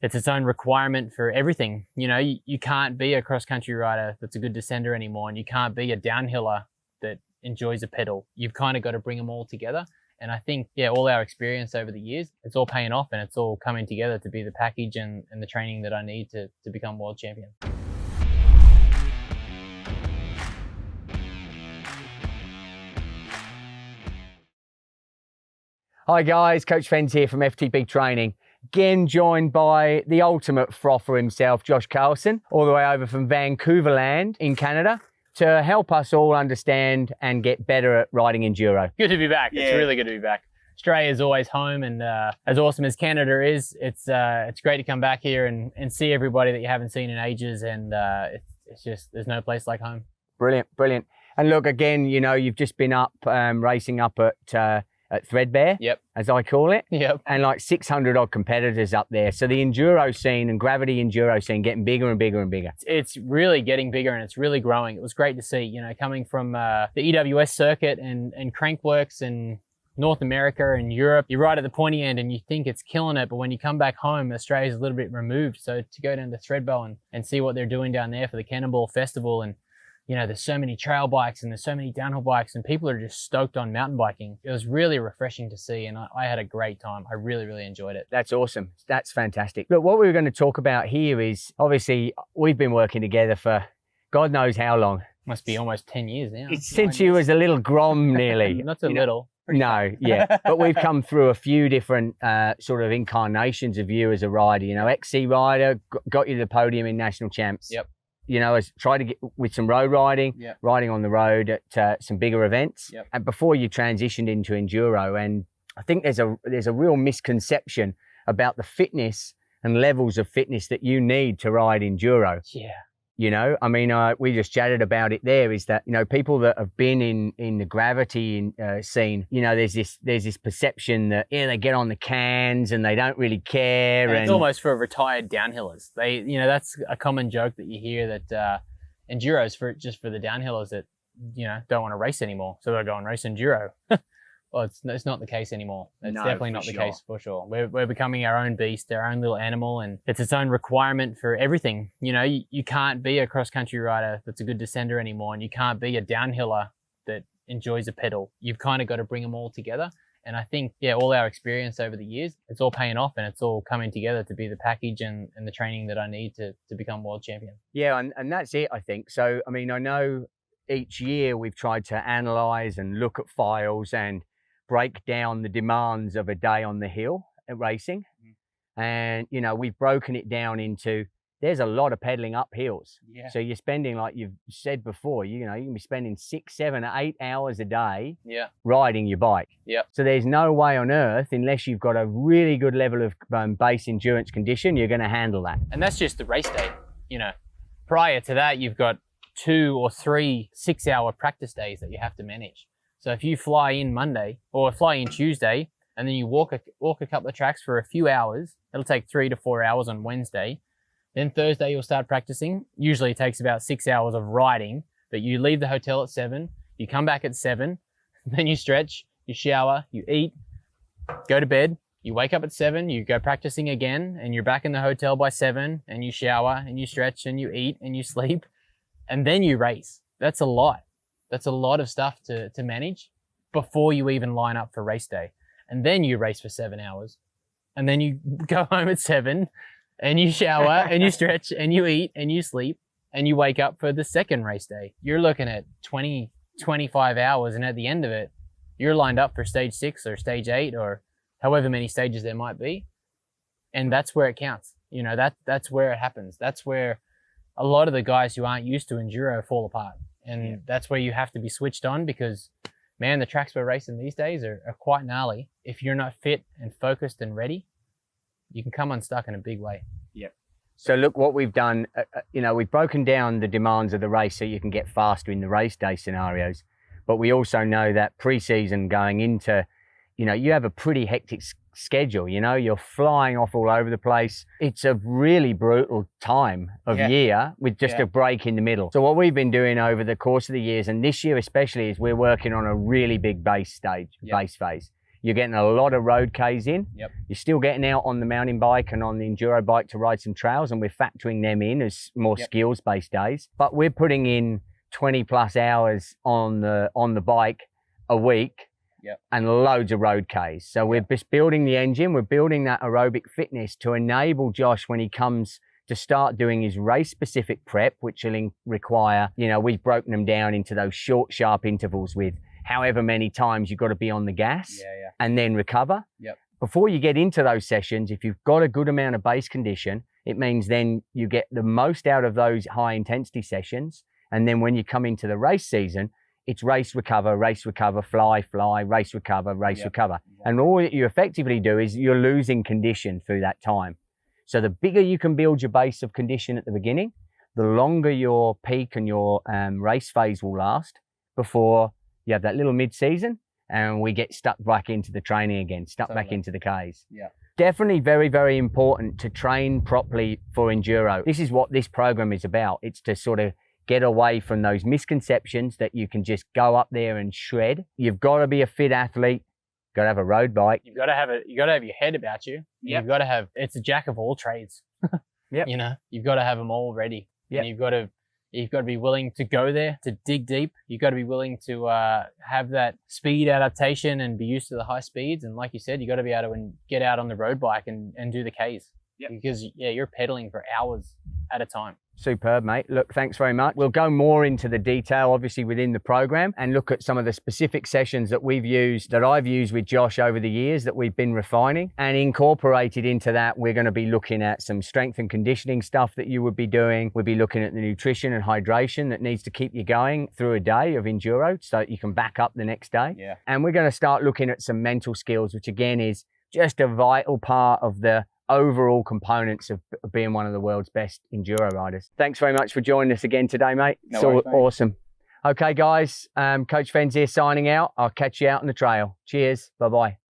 it's its own requirement for everything. You know, you can't be a cross-country rider that's a good descender anymore, and you can't be a downhiller that enjoys a pedal. You've kind of got to bring them all together. And I think, yeah, all our experience over the years, it's all paying off, and it's all coming together to be the package and the training that I need to become world champion. Hi guys, Coach Fenz here from FTP Training. Again, joined by the ultimate frother himself, Josh Carlson, all the way over from Vancouver land in Canada to help us all understand and get better at riding enduro. Good to be back. Yeah. It's really good to be back. Australia is always home, and as awesome as Canada is, it's great to come back here and see everybody that you haven't seen in ages, and it's just, there's no place like home. Brilliant, brilliant. And look, again, you know, you've just been up racing up at Threadbare, yep, as I call it, yep, and like 600 odd competitors up there. So the enduro scene and gravity enduro scene getting bigger and bigger and bigger. It's really getting bigger, and it's really growing. It was great to see, you know, coming from the EWS circuit and Crankworks and North America and Europe. You're right at the pointy end and you think it's killing it, but when you come back home, Australia's a little bit removed. So to go down to Threadbare and see what they're doing down there for the Cannonball Festival, and you know, there's so many trail bikes and there's so many downhill bikes, and people are just stoked on mountain biking. It was really refreshing to see, and I had a great time. I really, really enjoyed it. That's awesome. That's fantastic. Look, what we were going to talk about here is, obviously, we've been working together for God knows how long. Must be almost 10 years now. Since you was a little grom nearly. Not so little. No, yeah. But we've come through a few different sort of incarnations of you as a rider. You know, XC rider, got you to the podium in national champs. Yep. You know, as tried to get with some road riding, yep, riding on the road at some bigger events, yep, and before you transitioned into enduro. And I think there's a real misconception about the fitness and levels of fitness that you need to ride enduro. Yeah. You know, I mean, we just chatted about it there, is that, you know, people that have been in the gravity scene, you know, there's this perception that, yeah, they get on the cans and they don't really care. And it's almost for retired downhillers. They, you know, that's a common joke that you hear, that enduro's just for the downhillers that, you know, don't want to race anymore. So they'll go and race enduro. Well, it's not the case anymore. It's definitely not the case, for sure. We're becoming our own beast, our own little animal, and it's its own requirement for everything. You know, you can't be a cross-country rider that's a good descender anymore, and you can't be a downhiller that enjoys a pedal. You've kind of got to bring them all together. And I think, yeah, all our experience over the years, it's all paying off, and it's all coming together to be the package and the training that I need to become world champion. Yeah, and that's it, I think. So, I mean, I know each year we've tried to analyze and look at files and break down the demands of a day on the hill at racing. And, you know, we've broken it down into, there's a lot of pedaling up hills. Yeah. So you're spending, like you've said before, you know, you can be spending 6, 7, 8 hours a day, yeah, riding your bike. Yeah. So there's no way on earth, unless you've got a really good level of base endurance condition, you're going to handle that. And that's just the race day. You know, prior to that, you've got 2 or 3 6-hour practice days that you have to manage. So if you fly in Monday or fly in Tuesday, and then you walk a couple of tracks for a few hours, it'll take 3 to 4 hours on Wednesday. Then Thursday you'll start practicing. Usually it takes about 6 hours of riding, but you leave the hotel at 7, you come back at 7, then you stretch, you shower, you eat, go to bed, you wake up at 7, you go practicing again, and you're back in the hotel by 7, and you shower and you stretch and you eat and you sleep, and then you race. That's a lot. That's a lot of stuff to manage before you even line up for race day. And then you race for 7 hours. And then you go home at 7 and you shower and you stretch and you eat and you sleep and you wake up for the second race day. You're looking at 20, 25 hours. And at the end of it, you're lined up for stage 6 or stage 8 or however many stages there might be. And that's where it counts. You know, that's where it happens. That's where a lot of the guys who aren't used to enduro fall apart. And that's where you have to be switched on, because, man, the tracks we're racing these days are quite gnarly. If you're not fit and focused and ready, you can come unstuck in a big way. Yep. So look what we've done. You know, we've broken down the demands of the race so you can get faster in the race day scenarios. But we also know that pre-season going into, you know, you have a pretty hectic schedule. You know, you're flying off all over the place. It's a really brutal time of year with just a break in the middle. So what we've been doing over the course of the years, and this year especially, is we're working on a really big base stage, base phase. You're getting a lot of road Ks in. Yep. You're still getting out on the mountain bike and on the enduro bike to ride some trails, and we're factoring them in as more skills-based days. But we're putting in 20 plus hours on the bike a week. Yep. And loads of road Ks. So we're just building the engine, we're building that aerobic fitness to enable Josh when he comes to start doing his race specific prep, which will require, you know, we've broken them down into those short, sharp intervals with however many times you've got to be on the gas and then recover. Yep. Before you get into those sessions, if you've got a good amount of base condition, it means then you get the most out of those high intensity sessions. And then when you come into the race season, it's race, recover, fly, race, recover, race, recover. And all that you effectively do is you're losing condition through that time. So the bigger you can build your base of condition at the beginning, the longer your peak and your race phase will last before you have that little mid-season and we get stuck back into the training again, stuck back into the Ks. Yeah. Definitely very, very important to train properly for enduro. This is what this program is about. It's to sort of get away from those misconceptions that you can just go up there and shred. You've got to be a fit athlete. Got to have a road bike. You got to have your head about you. Yep. You've got to have. It's a jack of all trades. Yep. You know, you've got to have them all ready. Yep. And you've got to be willing to go there, to dig deep. You've got to be willing to have that speed adaptation and be used to the high speeds. And like you said, you got to be able to get out on the road bike and do the Ks. Yep. Because you're pedaling for hours at a time. Superb, mate. Look, thanks very much. We'll go more into the detail, obviously, within the program and look at some of the specific sessions that I've used with Josh over the years that we've been refining, and incorporated into that. We're going to be looking at some strength and conditioning stuff that you would be doing. We'll be looking at the nutrition and hydration that needs to keep you going through a day of enduro so that you can back up the next day. Yeah. And we're going to start looking at some mental skills, which again is just a vital part of the overall components of being one of the world's best enduro riders. Thanks very much for joining us again today, mate. No worries, mate. Awesome. Okay, guys, Coach Fenz here signing out. I'll catch you out on the trail. Cheers. Bye-bye.